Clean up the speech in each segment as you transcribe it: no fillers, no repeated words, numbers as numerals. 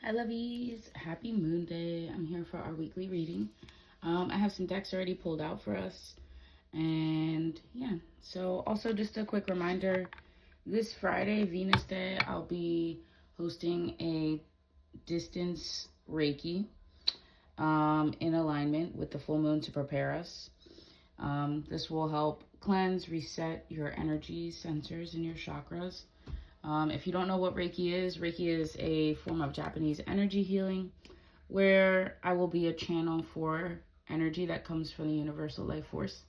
Hi lovies, happy moon day. I'm here for our weekly reading. I have some decks already pulled out for us. And yeah, so also just a quick reminder, this Friday, Venus Day, I'll be hosting a distance Reiki in alignment with the full moon to prepare us. This will help cleanse, reset your energy sensors and your chakras. If you don't know what Reiki is a form of Japanese energy healing where I will be a channel for energy that comes from the universal life force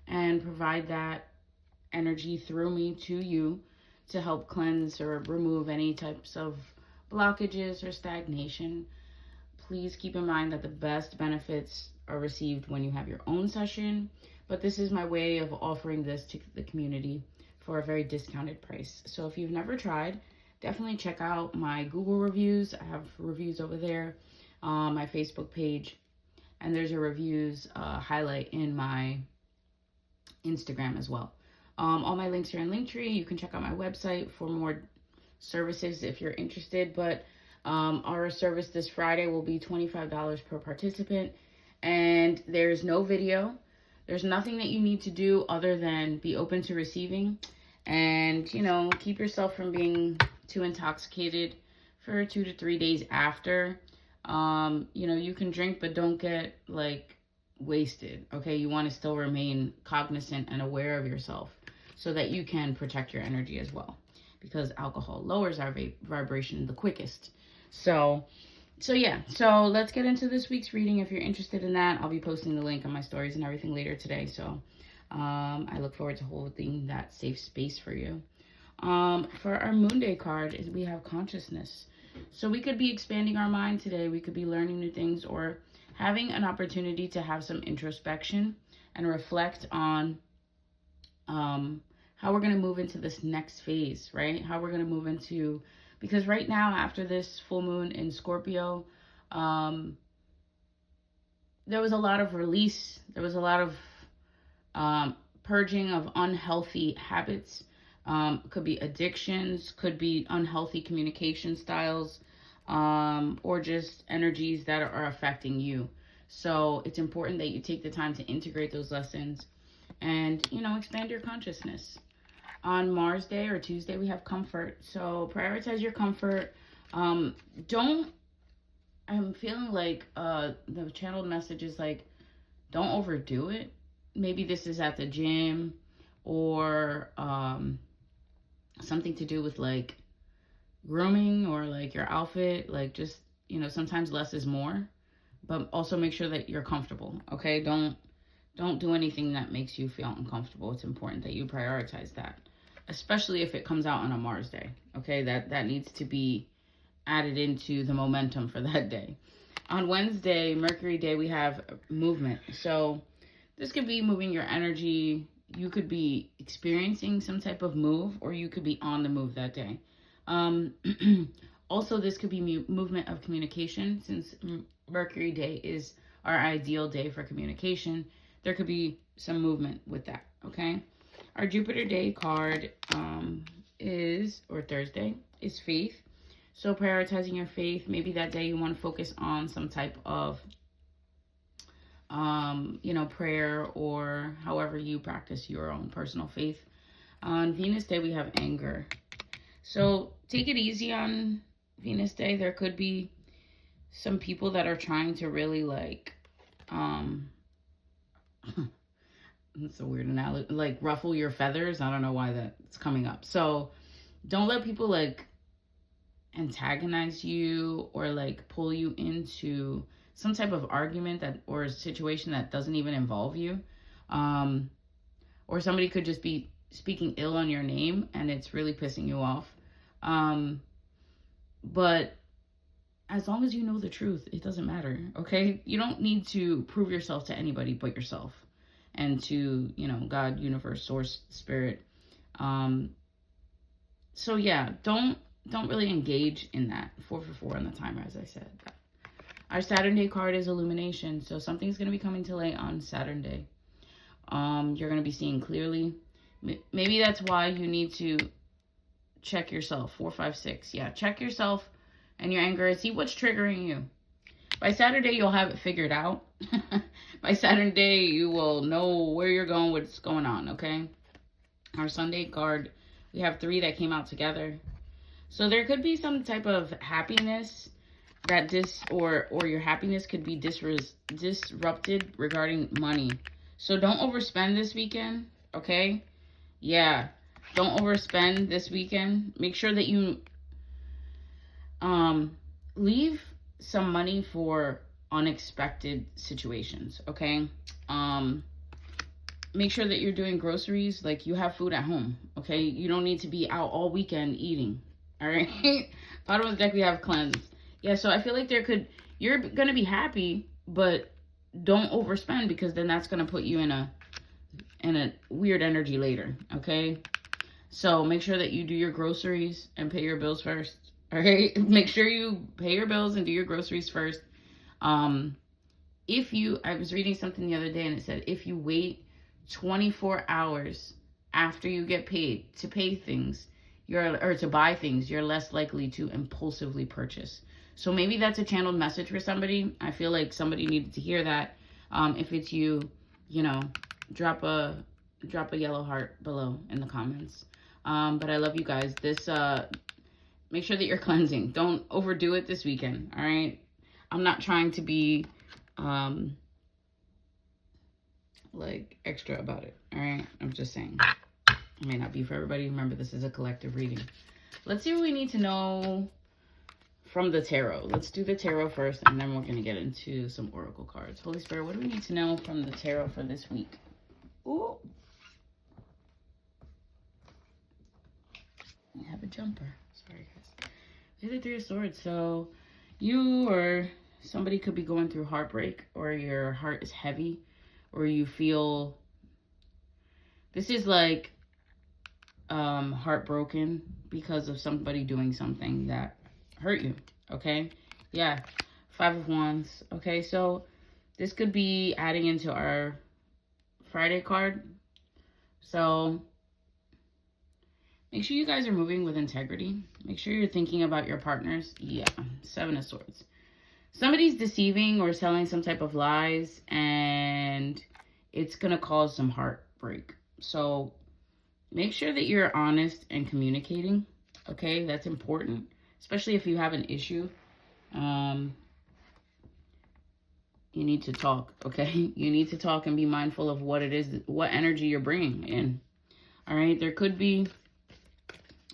and provide that energy through me to you to help cleanse or remove any types of blockages or stagnation. Please keep in mind that the best benefits are received when you have your own session, but this is my way of offering this to the community for a very discounted price. So if you've never tried, definitely check out my Google reviews. I have reviews over there, my Facebook page, and there's a reviews highlight in my Instagram as well. All my links are in Linktree. You can check out my website for more services if you're interested. But our service this Friday will be $25 per participant, and there's no video. There's nothing that you need to do other than be open to receiving and, keep yourself from being too intoxicated for 2 to 3 days after. You can drink, but don't get wasted. Okay. You want to still remain cognizant and aware of yourself so that you can protect your energy as well, because alcohol lowers our vibration the quickest. So let's get into this week's reading. If you're interested in that, I'll be posting the link on my stories and everything later today. So I look forward to holding that safe space for you. For our Moon Day card, we have consciousness. So we could be expanding our mind today. We could be learning new things or having an opportunity to have some introspection and reflect on how we're going to move into this next phase, right? How we're going to move into, because right now, after this full moon in Scorpio, there was a lot of release. There was a lot of purging of unhealthy habits. Could be addictions, could be unhealthy communication styles, or just energies that are affecting you. So it's important that you take the time to integrate those lessons and, expand your consciousness. On Mars Day or Tuesday, we have comfort. So prioritize your comfort. I'm feeling like the channeled message is don't overdo it. Maybe this is at the gym or something to do with grooming or your outfit. Sometimes less is more, but also make sure that you're comfortable. Okay. Don't do anything that makes you feel uncomfortable. It's important that you prioritize that, especially if it comes out on a Mars day. Okay, that needs to be added into the momentum for that day. On Wednesday, Mercury Day, we have movement. So this could be moving your energy. You could be experiencing some type of move, or you could be on the move that day. Also, this could be movement of communication. Since Mercury Day is our ideal day for communication, there could be some movement with that, okay? Our Jupiter Day card Thursday, is faith. So prioritizing your faith, maybe that day you want to focus on some type of, prayer or however you practice your own personal faith. On Venus Day, we have anger. So take it easy on Venus Day. There could be some people that are trying to really it's a weird analogy, ruffle your feathers. I don't know why that's coming up. So don't let people antagonize you or pull you into some type of argument or a situation that doesn't even involve you. Or somebody could just be speaking ill on your name and it's really pissing you off. But as long as you know the truth, it doesn't matter. Okay. You don't need to prove yourself to anybody but yourself and to, God, universe, source, spirit. So yeah, don't really engage in that. 4 for 4 on the timer, as I said. Our Saturn Day card is illumination. So something's going to be coming to light on Saturn Day. You're going to be seeing clearly. Maybe that's why you need to check yourself. 4, 5, 6. Yeah, check yourself and your anger, see what's triggering you. By Saturday, you'll have it figured out. By Saturday, you will know where you're going, what's going on, okay? Our Sunday card, we have 3 that came out together. So there could be some type of happiness that or your happiness could be disrupted regarding money. So don't overspend this weekend, okay? Yeah, don't overspend this weekend. Make sure that you leave some money for unexpected situations, okay? Make sure that you're doing groceries, like you have food at home, okay? You don't need to be out all weekend eating, all right? Bottom of the deck, we have cleanse. Yeah, so I feel like you're going to be happy, but don't overspend, because then that's going to put you in a weird energy later, okay? So make sure that you do your groceries and pay your bills first, all right? Make sure you pay your bills and do your groceries first. I was reading something the other day, and it said if you wait 24 hours after you get paid to pay things, or to buy things, you're less likely to impulsively purchase. So maybe that's a channeled message for somebody. I feel like somebody needed to hear that. If it's you, drop a yellow heart below in the comments. But I love you guys. Make sure that you're cleansing. Don't overdo it this weekend, all right? I'm not trying to be like extra about it, all right? I'm just saying. It may not be for everybody. Remember, this is a collective reading. Let's see what we need to know from the tarot. Let's do the tarot first, and then we're going to get into some oracle cards. Holy Spirit, what do we need to know from the tarot for this week? Ooh. We have a jumper. Sorry, guys. We have the 3 of Swords. So you or somebody could be going through heartbreak, or your heart is heavy, or you feel... This is like heartbroken because of somebody doing something that hurt you, okay? Yeah, 5 of Wands, okay? So this could be adding into our Friday card. So make sure you guys are moving with integrity. Make sure you're thinking about your partners. Yeah, 7 of Swords. Somebody's deceiving or selling some type of lies, and it's going to cause some heartbreak. So make sure that you're honest and communicating, okay? That's important, especially if you have an issue. You need to talk, okay? You need to talk and be mindful of what it is, what energy you're bringing in, all right? There could be...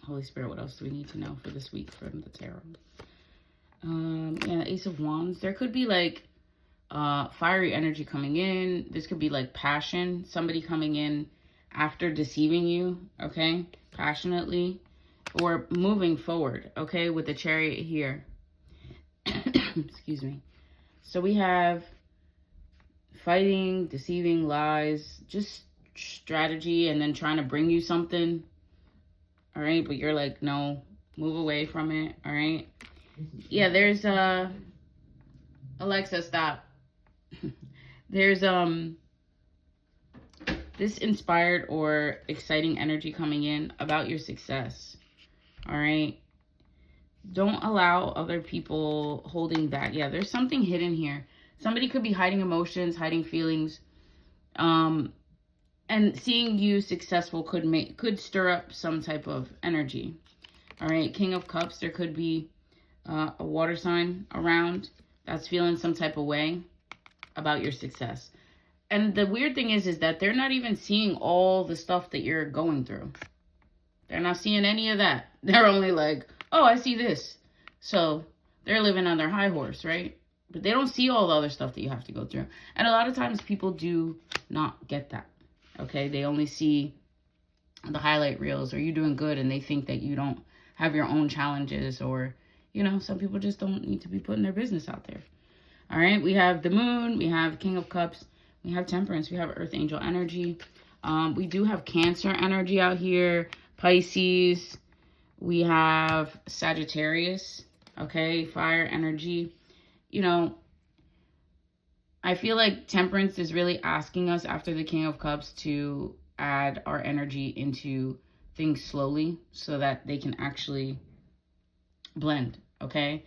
Holy Spirit, what else do we need to know for this week from the tarot? Yeah, Ace of Wands. There could be like fiery energy coming in. This could be like passion. Somebody coming in after deceiving you, okay? Passionately. Or moving forward, okay? With the Chariot here. Excuse me. So we have fighting, deceiving, lies, just strategy, and then trying to bring you something. All right, but you're like, no, move away from it, all right? Yeah, there's, Alexa, stop. There's, this inspired or exciting energy coming in about your success, all right? Don't allow other people holding back. Yeah, there's something hidden here. Somebody could be hiding emotions, hiding feelings, and seeing you successful could stir up some type of energy. All right, King of Cups, there could be a water sign around that's feeling some type of way about your success. And the weird thing is that they're not even seeing all the stuff that you're going through. They're not seeing any of that. They're only like, oh, I see this. So they're living on their high horse, right? But they don't see all the other stuff that you have to go through. And a lot of times people do not get that. Okay, they only see the highlight reels, or you doing good, and they think that you don't have your own challenges, or, you know, some people just don't need to be putting their business out there. All right, we have the Moon, we have King of Cups, we have Temperance, we have Earth Angel energy. We do have Cancer energy out here, Pisces, we have Sagittarius, okay, fire energy. You know, I feel like Temperance is really asking us after the King of Cups to add our energy into things slowly so that they can actually blend, okay?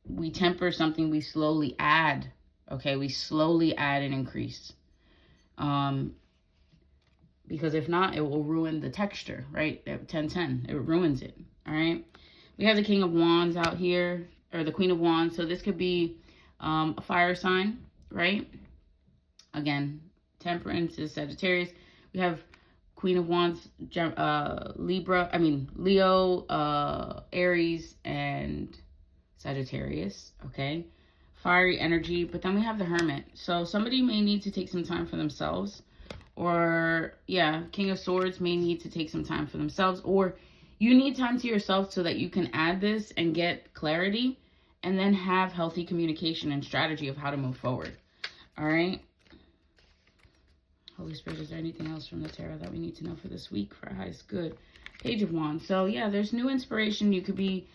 We temper something, we slowly add, okay? We slowly add and increase. Because if not, it will ruin the texture, right? At 10-10, it ruins it, all right? We have the King of Wands out here, or the Queen of Wands. So this could be a fire sign, right? Again, Temperance is Sagittarius. We have Queen of Wands, Leo, Aries, and Sagittarius, okay? Fiery energy, but then we have the Hermit. So somebody may need to take some time for themselves, or yeah, King of Swords may need to take some time for themselves, or you need time to yourself so that you can add this and get clarity and then have healthy communication and strategy of how to move forward. All right. Holy Spirit, is there anything else from the tarot that we need to know for this week for our highest good? Page of Wands. So yeah, there's new inspiration you could be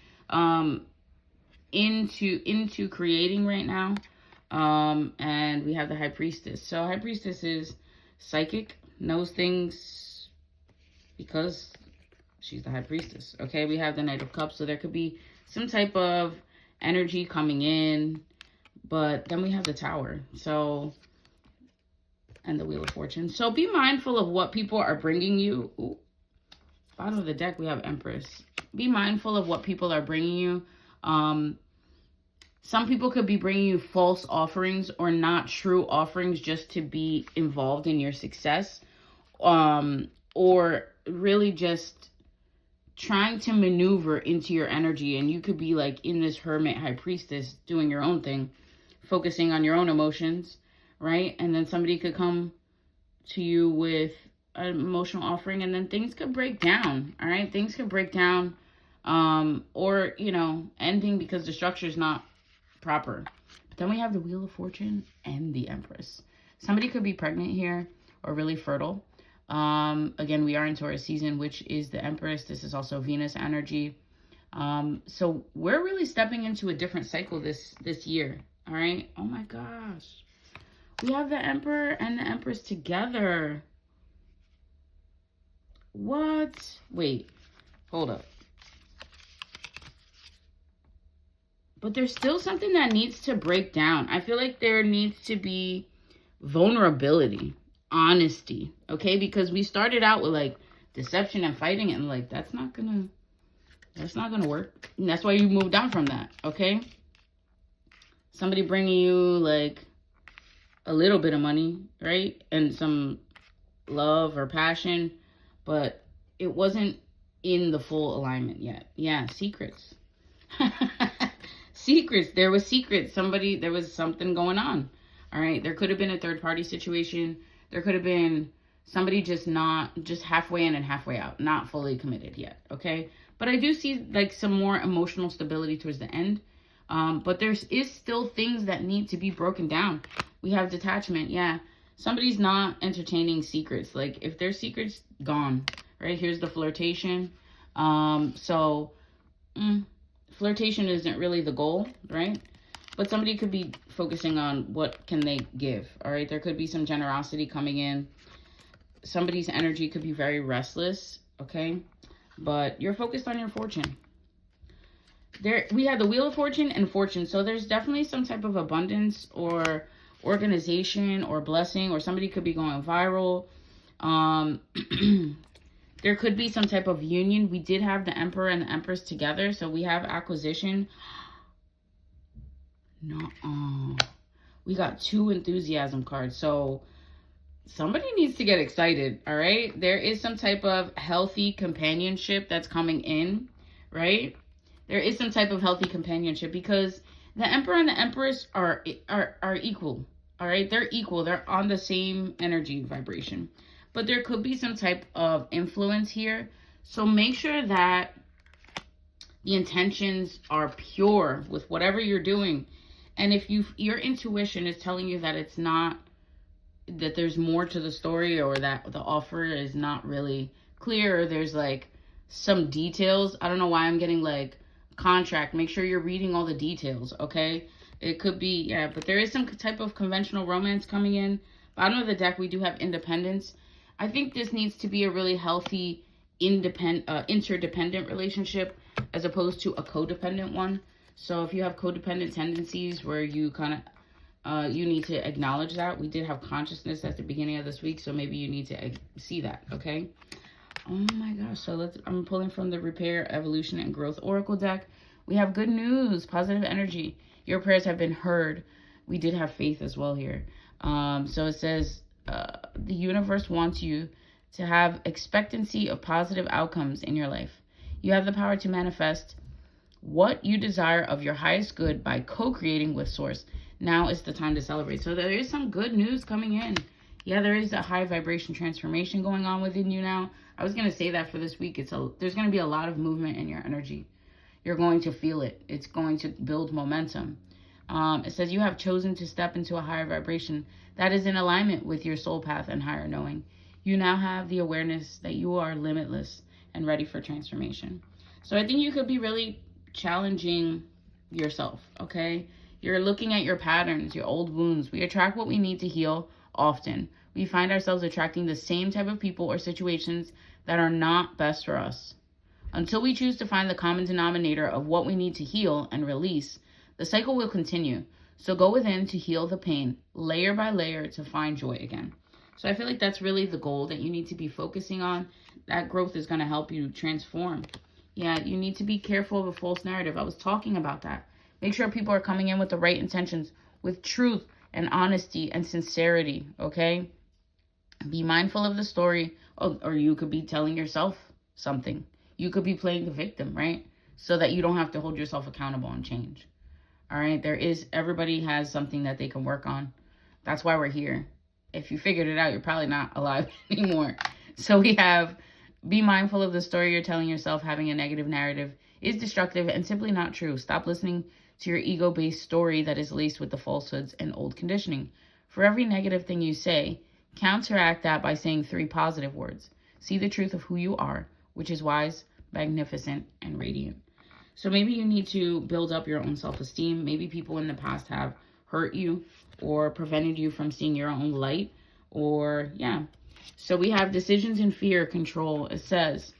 into creating right now. And we have the High Priestess. So High Priestess is psychic, knows things because she's the High Priestess. Okay, we have the Knight of Cups. So there could be some type of energy coming in. But then we have the Tower. So, and the Wheel of Fortune. So be mindful of what people are bringing you. Ooh. Bottom of the deck, we have Empress. Be mindful of what people are bringing you. Some people could be bringing you false offerings or not true offerings just to be involved in your success. Or really just trying to maneuver into your energy. And you could be like in this Hermit High Priestess doing your own thing, focusing on your own emotions, right? And then somebody could come to you with an emotional offering, and then things could break down, all right? Things could break down, or, you know, ending because the structure is not proper. But then we have the Wheel of Fortune and the Empress. Somebody could be pregnant here or really fertile. Again, we are in Taurus season, which is the Empress. This is also Venus energy. So we're really stepping into a different cycle this year, all right? Oh my gosh. We have the Emperor and the Empress together. What? Wait, hold up. But there's still something that needs to break down. I feel like there needs to be vulnerability, honesty, okay? Because we started out with like deception and fighting, and like that's not gonna work. And that's why you moved on from that, okay? Somebody bringing you like a little bit of money, right? And some love or passion, but it wasn't in the full alignment yet. Yeah, secrets. Secrets. There was secrets. There was something going on. All right. There could have been a third party situation. There could have been somebody just halfway in and halfway out, not fully committed yet. Okay. But I do see like some more emotional stability towards the end. But there is still things that need to be broken down. We have detachment. Yeah. Somebody's not entertaining secrets. Like if there's secrets, gone. Right. Here's the flirtation. Flirtation isn't really the goal, right? But somebody could be focusing on what can they give, all right? There could be some generosity coming in. Somebody's energy could be very restless, okay? But you're focused on your fortune. We have the Wheel of Fortune and Fortune. So there's definitely some type of abundance or organization or blessing, or somebody could be going viral. There could be some type of union. We did have the Emperor and the Empress together. So we have acquisition. We got 2 enthusiasm cards. So somebody needs to get excited, all right? There is some type of healthy companionship that's coming in, right? There is some type of healthy companionship because the Emperor and the Empress are equal, all right? They're equal. They're on the same energy vibration. But there could be some type of influence here. So make sure that the intentions are pure with whatever you're doing. And if your intuition is telling you that it's not, that there's more to the story, or that the offer is not really clear, or there's like some details. I don't know why I'm getting like contract. Make sure you're reading all the details, okay? It could be, yeah, but there is some type of conventional romance coming in. Bottom of the deck, we do have independence. I think this needs to be a really healthy interdependent relationship as opposed to a codependent one. So if you have codependent tendencies where you kind of you need to acknowledge that. We did have consciousness at the beginning of this week, so maybe you need to see that, okay? Oh my gosh, so I'm pulling from the Repair, Evolution, and Growth Oracle deck. We have good news, positive energy. Your prayers have been heard. We did have faith as well here. So it says the universe wants you to have expectancy of positive outcomes in your life. You have the power to manifest what you desire of your highest good by co-creating with Source. Now is the time to celebrate. So there is some good news coming in. Yeah, there is a high vibration transformation going on within you now. I was going to say that for this week. There's going to be a lot of movement in your energy. You're going to feel it. It's going to build momentum. It says you have chosen to step into a higher vibration that is in alignment with your soul path and higher knowing. You now have the awareness that you are limitless and ready for transformation. So I think you could be really challenging yourself, okay? You're looking at your patterns, your old wounds. We attract what we need to heal often. We find ourselves attracting the same type of people or situations that are not best for us. Until we choose to find the common denominator of what we need to heal and release, the cycle will continue. So go within to heal the pain, layer by layer, to find joy again. So I feel like that's really the goal that you need to be focusing on. That growth is going to help you transform. Yeah, you need to be careful of a false narrative. I was talking about that. Make sure people are coming in with the right intentions, with truth and honesty and sincerity, okay? Be mindful of the story, or you could be telling yourself something. You could be playing the victim, right? So that you don't have to hold yourself accountable and change. All right, everybody has something that they can work on. That's why we're here. If you figured it out, you're probably not alive anymore. So we have, be mindful of the story you're telling yourself. Having a negative narrative is destructive and simply not true. Stop listening to your ego-based story that is laced with the falsehoods and old conditioning. For every negative thing you say, counteract that by saying 3 positive words. See the truth of who you are, which is wise, magnificent, and radiant. So maybe you need to build up your own self-esteem. Maybe people in the past have hurt you or prevented you from seeing your own light, or yeah. So we have decisions in fear, control. It says,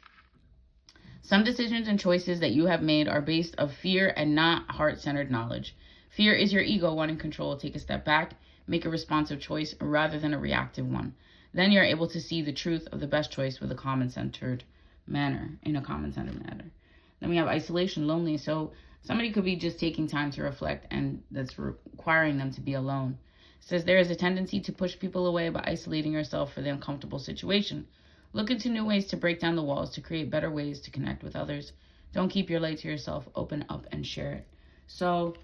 some decisions and choices that you have made are based of fear and not heart-centered knowledge. Fear is your ego wanting control. Take a step back, make a responsive choice rather than a reactive one. Then you're able to see the truth of the best choice with a common-centered manner, in a common-centered manner. Then we have isolation, lonely. So somebody could be just taking time to reflect, and that's requiring them to be alone. It says there is a tendency to push people away by isolating yourself for the uncomfortable situation. Look into new ways to break down the walls, to create better ways to connect with others. Don't keep your light to yourself. Open up and share it. So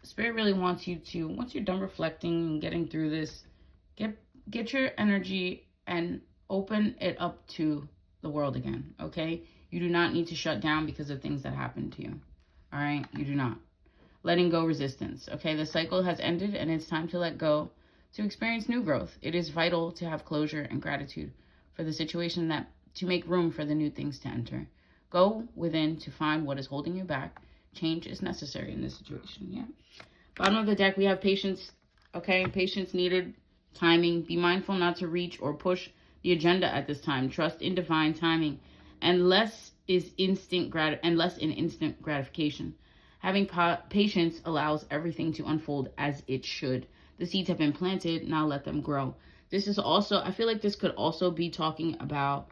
Spirit really wants you to, once you're done reflecting and getting through this, get your energy and open it up to the world again, okay? You do not need to shut down because of things that happened to you, all right? You do not. Letting go resistance, okay? The cycle has ended and it's time to let go to experience new growth. It is vital to have closure and gratitude for the situation, that to make room for the new things to enter. Go within to find what is holding you back. Change is necessary in this situation, yeah? Bottom of the deck, we have patience, okay? Patience needed, timing. Be mindful not to reach or push the agenda at this time. Trust in divine timing, and less in instant gratification. Having patience allows everything to unfold as it should. The seeds have been planted, now let them grow. This is also, I feel like this could also be talking about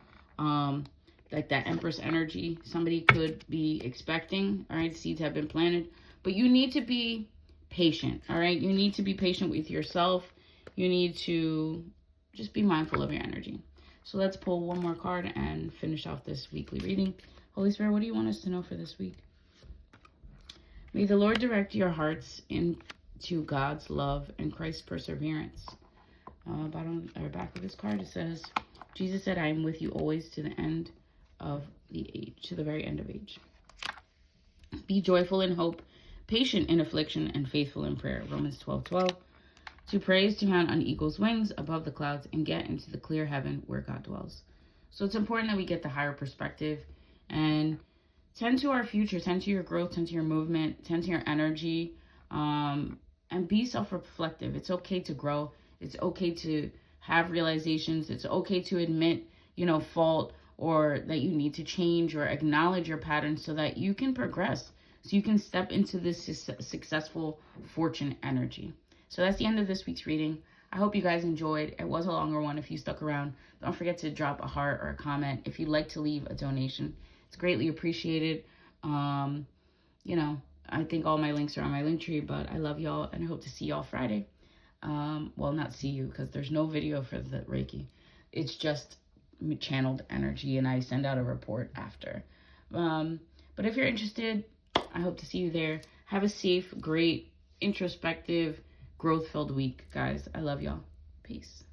like that Empress energy. Somebody could be expecting, all right? Seeds have been planted, but you need to be patient, all right? You need to be patient with yourself. You need to just be mindful of your energy. So let's pull one more card and finish off this weekly reading. Holy Spirit, what do you want us to know for this week? May the Lord direct your hearts into God's love and Christ's perseverance. Bottom or back of this card, it says, Jesus said, I am with you always to the end of the age, to the very end of age. Be joyful in hope, patient in affliction, and faithful in prayer. Romans 12:12. To praise to mount on eagle's wings above the clouds and get into the clear heaven where God dwells. So it's important that we get the higher perspective and tend to our future, tend to your growth, tend to your movement, tend to your energy, and be self-reflective. It's okay to grow. It's okay to have realizations. It's okay to admit, fault or that you need to change, or acknowledge your patterns so that you can progress, so you can step into this successful fortune energy. So that's the end of this week's reading. I hope you guys enjoyed. It was a longer one. If you stuck around, don't forget to drop a heart or a comment. If you'd like to leave a donation, it's greatly appreciated. You know, I think all my links are on my link tree, but I love y'all and I hope to see y'all Friday. Well, not see you, because there's no video for the Reiki. It's just channeled energy, and I send out a report after. But if you're interested, I hope to see you there. Have a safe, great, introspective, growth-filled week, guys. I love y'all. Peace.